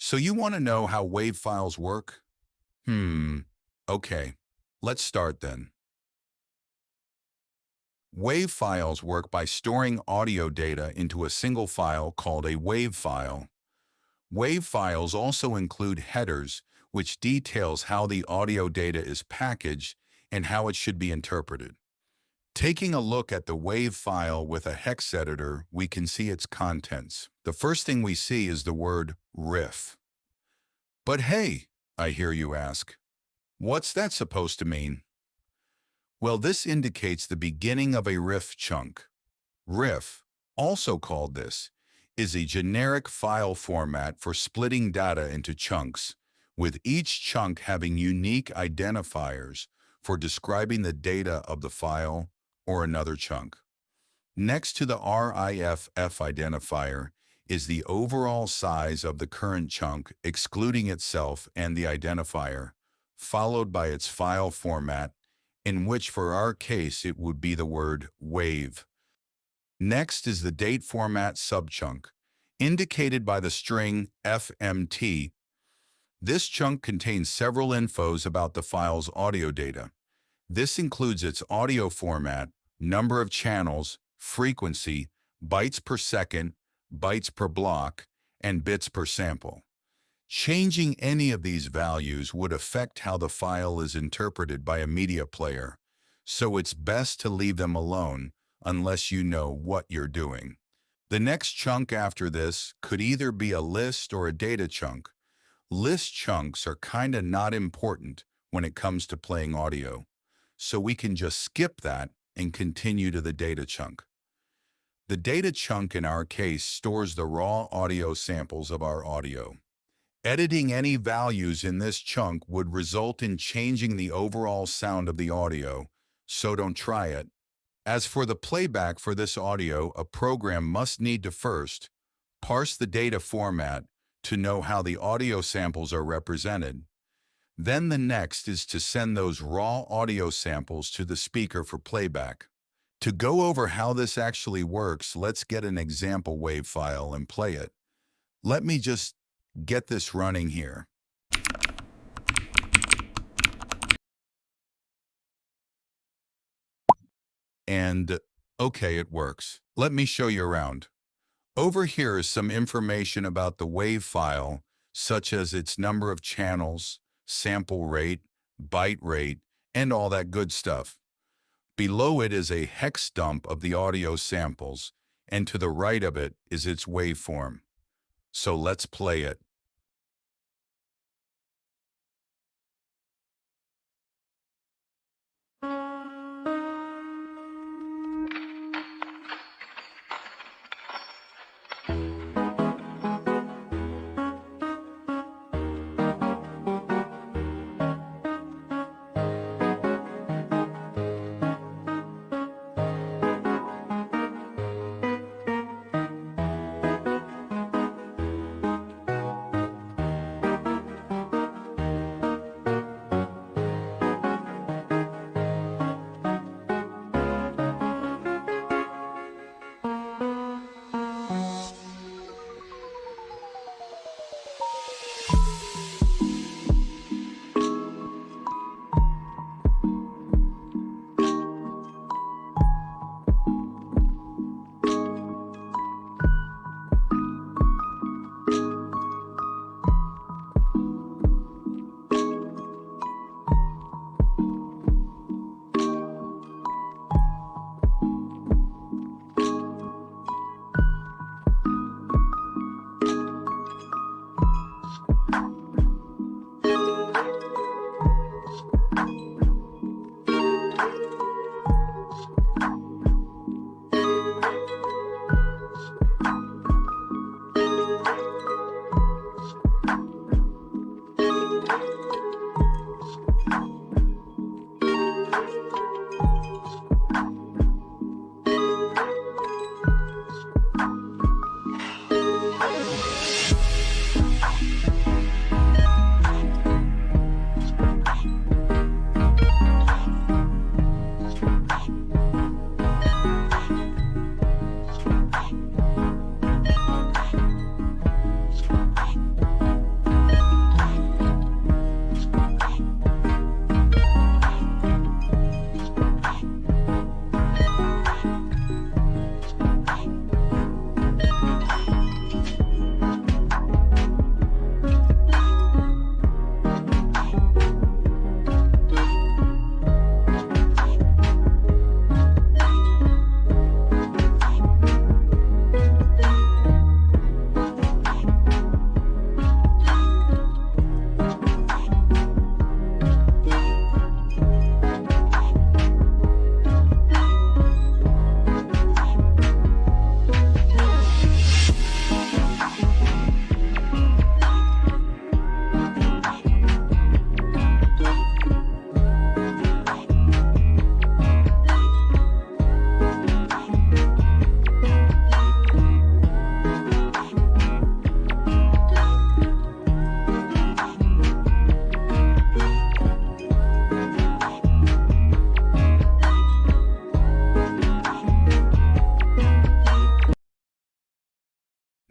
So you want to know how WAV files work? Okay. Let's start then. WAV files work by storing audio data into a single file called a WAV file. WAV files also include headers, which details how the audio data is packaged and how it should be interpreted. Taking a look at the WAV file with a hex editor, we can see its contents. The first thing we see is the word riff. But hey, I hear you ask, what's that supposed to mean? Well, this indicates the beginning of a riff chunk. Riff, also called this, is a generic file format for splitting data into chunks, with each chunk having unique identifiers for describing the data of the file or another chunk. Next to the RIFF identifier is the overall size of the current chunk, excluding itself and the identifier, followed by its file format, in which for our case it would be the word WAV. Next is the date format subchunk, indicated by the string FMT. This chunk contains several infos about the file's audio data. This includes its audio format, number of channels, frequency, bytes per second, bytes per block, and bits per sample. Changing any of these values would affect how the file is interpreted by a media player, so it's best to leave them alone unless you know what you're doing. The next chunk after this could either be a list or a data chunk. List chunks are kinda not important when it comes to playing audio, so we can just skip that and continue to the data chunk. The data chunk in our case stores the raw audio samples of our audio. Editing any values in this chunk would result in changing the overall sound of the audio, so don't try it. As for the playback for this audio, a program must need to first parse the data format to know how the audio samples are represented. Then the next is to send those raw audio samples to the speaker for playback. To go over how this actually works, let's get an example WAV file and play it. Let me just get this running here. And okay, it works. Let me show you around. Over here is some information about the WAV file, such as its number of channels, sample rate, byte rate, and all that good stuff. Below it is a hex dump of the audio samples, and to the right of it is its waveform. So let's play it.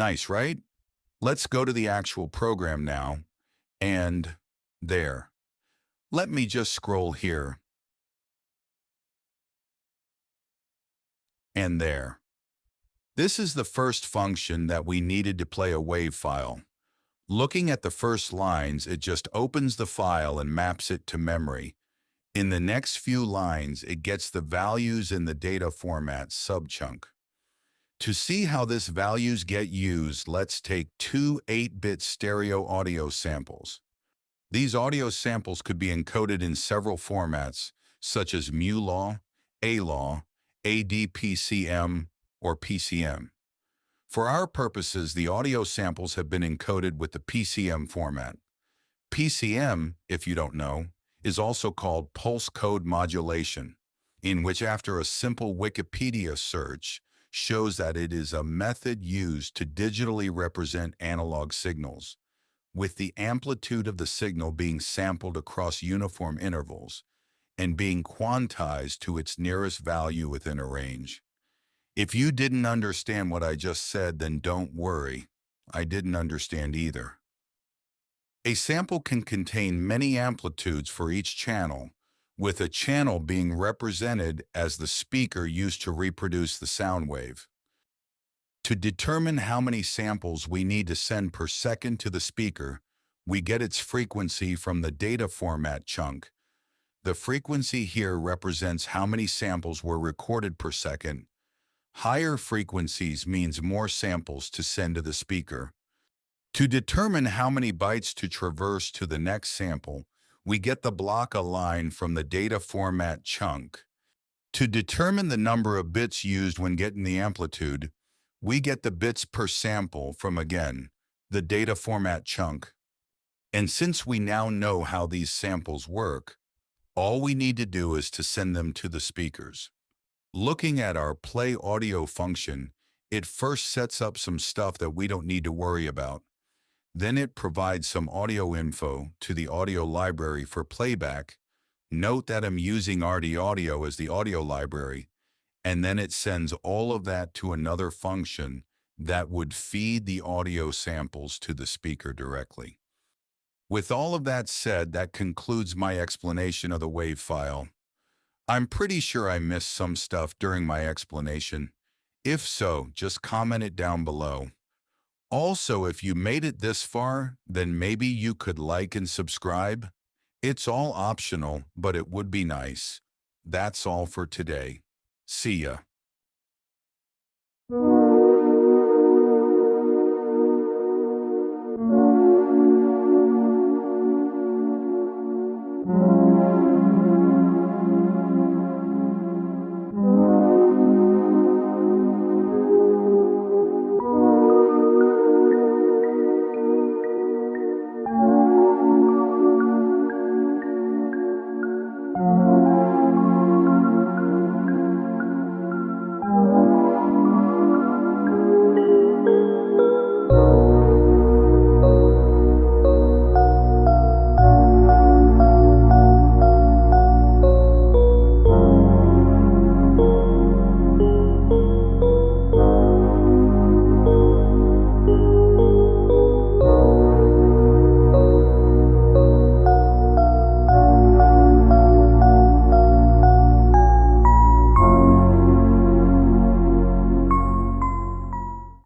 Nice, right? Let's go to the actual program now, and there. Let me just scroll here, and there. This is the first function that we needed to play a WAV file. Looking at the first lines, it just opens the file and maps it to memory. In the next few lines, it gets the values in the data format subchunk. To see how these values get used, let's take two 8-bit stereo audio samples. These audio samples could be encoded in several formats, such as MU-LAW, A-LAW, ADPCM, or PCM. For our purposes, the audio samples have been encoded with the PCM format. PCM, if you don't know, is also called pulse code modulation, in which after a simple Wikipedia search shows that it is a method used to digitally represent analog signals, with the amplitude of the signal being sampled across uniform intervals and being quantized to its nearest value within a range. If you didn't understand what I just said, then don't worry. I didn't understand either. A sample can contain many amplitudes for each channel, with a channel being represented as the speaker used to reproduce the sound wave. To determine how many samples we need to send per second to the speaker, we get its frequency from the data format chunk. The frequency here represents how many samples were recorded per second. Higher frequencies means more samples to send to the speaker. To determine how many bytes to traverse to the next sample, we get the block align from the data format chunk. To determine the number of bits used when getting the amplitude, we get the bits per sample from, again, the data format chunk. And since we now know how these samples work, all we need to do is to send them to the speakers. Looking at our play audio function, it first sets up some stuff that we don't need to worry about. Then it provides some audio info to the audio library for playback. Note that I'm using RD Audio as the audio library, and then it sends all of that to another function that would feed the audio samples to the speaker directly. With all of that said, that concludes my explanation of the WAV file. I'm pretty sure I missed some stuff during my explanation. If so, just comment it down below. Also, if you made it this far, then maybe you could like and subscribe. It's all optional, but it would be nice. That's all for today. See ya.